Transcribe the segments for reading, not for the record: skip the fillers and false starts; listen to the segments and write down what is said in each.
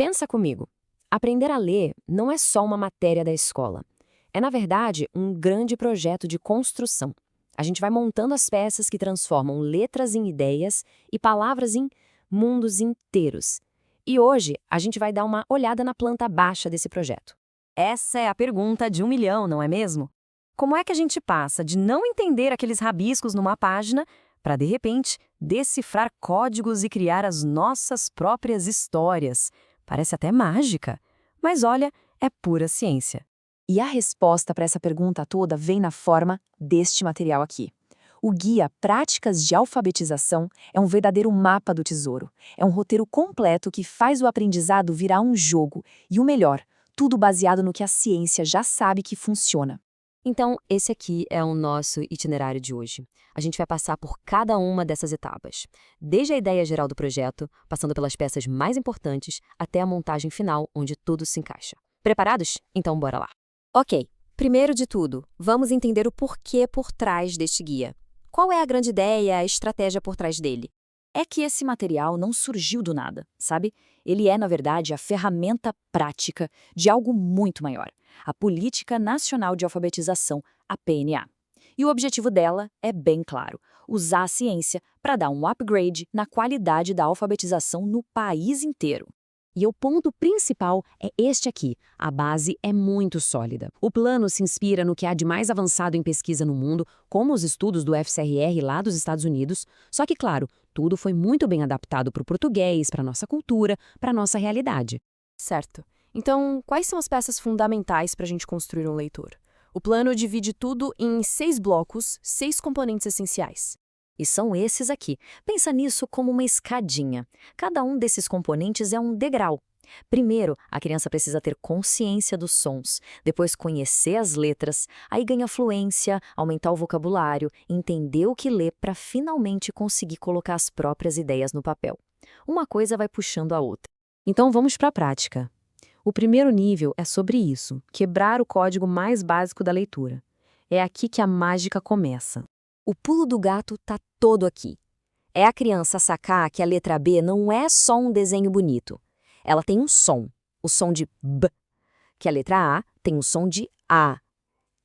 Pensa comigo. Aprender a ler não é só uma matéria da escola. É, na verdade, um grande projeto de construção. A gente vai montando as peças que transformam letras em ideias e palavras em mundos inteiros. E hoje, a gente vai dar uma olhada na planta baixa desse projeto. Essa é a pergunta de 1 milhão, não é mesmo? Como é que a gente passa de não entender aqueles rabiscos numa página para, de repente, decifrar códigos e criar as nossas próprias histórias? Parece até mágica, mas olha, é pura ciência. E a resposta para essa pergunta toda vem na forma deste material aqui. O Guia Práticas de Alfabetização é um verdadeiro mapa do tesouro. É um roteiro completo que faz o aprendizado virar um jogo. E o melhor, tudo baseado no que a ciência já sabe que funciona. Então, esse aqui é o nosso itinerário de hoje. A gente vai passar por cada uma dessas etapas, desde a ideia geral do projeto, passando pelas peças mais importantes, até a montagem final, onde tudo se encaixa. Preparados? Então bora lá. Ok, primeiro de tudo, vamos entender o porquê por trás deste guia. Qual é a grande ideia, a estratégia por trás dele? É que esse material não surgiu do nada, sabe? Ele é, na verdade, a ferramenta prática de algo muito maior, a Política Nacional de Alfabetização, a PNA. E o objetivo dela é bem claro, usar a ciência para dar um upgrade na qualidade da alfabetização no país inteiro. E o ponto principal é este aqui. A base é muito sólida. O plano se inspira no que há de mais avançado em pesquisa no mundo, como os estudos do FCRR lá dos Estados Unidos. Só que, claro, tudo foi muito bem adaptado para o português, para a nossa cultura, para a nossa realidade. Certo. Então, quais são as peças fundamentais para a gente construir um leitor? O plano divide tudo em 6 blocos, 6 componentes essenciais. E são esses aqui. Pensa nisso como uma escadinha. Cada um desses componentes é um degrau. Primeiro, a criança precisa ter consciência dos sons, depois conhecer as letras, aí ganha fluência, aumentar o vocabulário, entender o que lê para finalmente conseguir colocar as próprias ideias no papel. Uma coisa vai puxando a outra. Então vamos para a prática. O primeiro nível é sobre isso, quebrar o código mais básico da leitura. É aqui que a mágica começa. O pulo do gato tá todo aqui. É a criança sacar que a letra B não é só um desenho bonito. Ela tem um som, o som de B, que a letra A tem o som de A.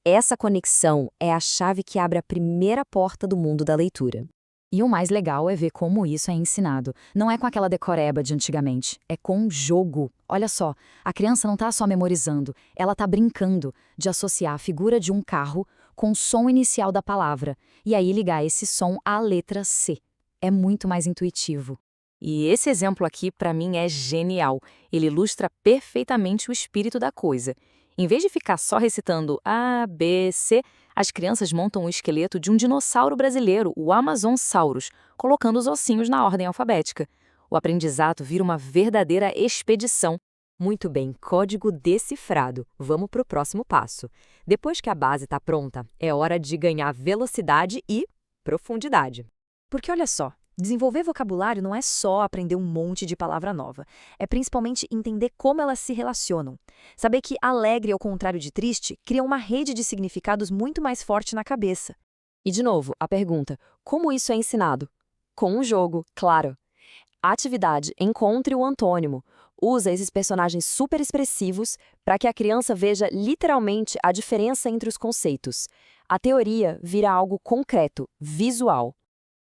Essa conexão é a chave que abre a primeira porta do mundo da leitura. E o mais legal é ver como isso é ensinado. Não é com aquela decoreba de antigamente, é com um jogo. Olha só, a criança não está só memorizando, ela está brincando de associar a figura de um carro com o som inicial da palavra, e aí ligar esse som à letra C. É muito mais intuitivo. E esse exemplo aqui, para mim, é genial. Ele ilustra perfeitamente o espírito da coisa. Em vez de ficar só recitando A, B, C, as crianças montam o esqueleto de um dinossauro brasileiro, o Amazonsaurus, colocando os ossinhos na ordem alfabética. O aprendizado vira uma verdadeira expedição. Muito bem, código decifrado. Vamos para o próximo passo. Depois que a base está pronta, é hora de ganhar velocidade e profundidade. Porque olha só, desenvolver vocabulário não é só aprender um monte de palavra nova. É principalmente entender como elas se relacionam. Saber que alegre, ao contrário de triste, cria uma rede de significados muito mais forte na cabeça. E de novo, a pergunta, como isso é ensinado? Com um jogo, claro. A atividade Encontre o Antônimo. Usa esses personagens super expressivos para que a criança veja literalmente a diferença entre os conceitos. A teoria vira algo concreto, visual.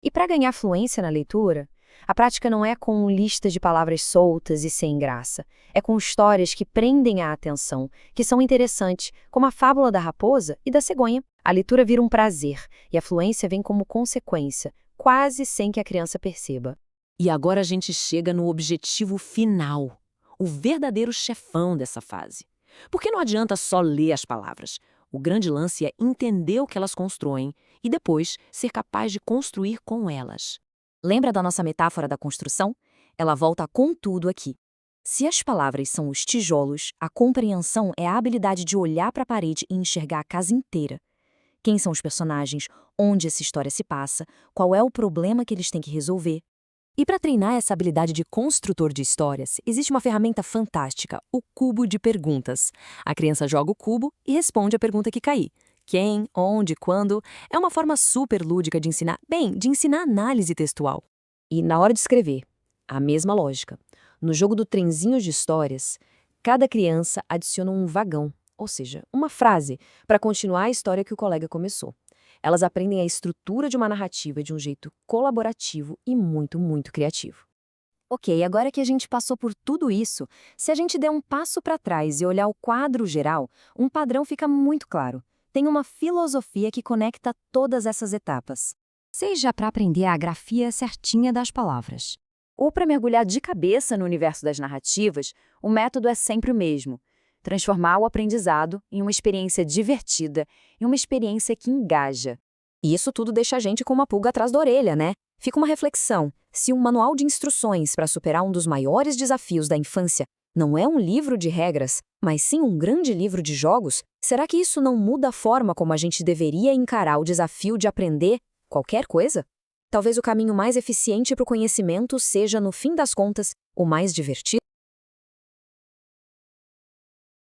E para ganhar fluência na leitura, a prática não é com listas de palavras soltas e sem graça. É com histórias que prendem a atenção, que são interessantes, como a fábula da raposa e da cegonha. A leitura vira um prazer e a fluência vem como consequência, quase sem que a criança perceba. E agora a gente chega no objetivo final, o verdadeiro chefão dessa fase. Porque não adianta só ler as palavras. O grande lance é entender o que elas constroem e depois ser capaz de construir com elas. Lembra da nossa metáfora da construção? Ela volta com tudo aqui. Se as palavras são os tijolos, a compreensão é a habilidade de olhar para a parede e enxergar a casa inteira. Quem são os personagens, onde essa história se passa, qual é o problema que eles têm que resolver. E para treinar essa habilidade de construtor de histórias, existe uma ferramenta fantástica, o cubo de perguntas. A criança joga o cubo e responde a pergunta que cair. Quem, onde, quando. É uma forma super lúdica de ensinar, de ensinar análise textual. E na hora de escrever, a mesma lógica. No jogo do trenzinho de histórias, cada criança adiciona um vagão, ou seja, uma frase, para continuar a história que o colega começou. Elas aprendem a estrutura de uma narrativa de um jeito colaborativo e muito, muito criativo. Ok, agora que a gente passou por tudo isso, se a gente der um passo para trás e olhar o quadro geral, um padrão fica muito claro. Tem uma filosofia que conecta todas essas etapas. Seja para aprender a grafia certinha das palavras, ou para mergulhar de cabeça no universo das narrativas, o método é sempre o mesmo: transformar o aprendizado em uma experiência divertida, em uma experiência que engaja. E isso tudo deixa a gente com uma pulga atrás da orelha, né? Fica uma reflexão: se um manual de instruções para superar um dos maiores desafios da infância não é um livro de regras, mas sim um grande livro de jogos, será que isso não muda a forma como a gente deveria encarar o desafio de aprender qualquer coisa? Talvez o caminho mais eficiente para o conhecimento seja, no fim das contas, o mais divertido.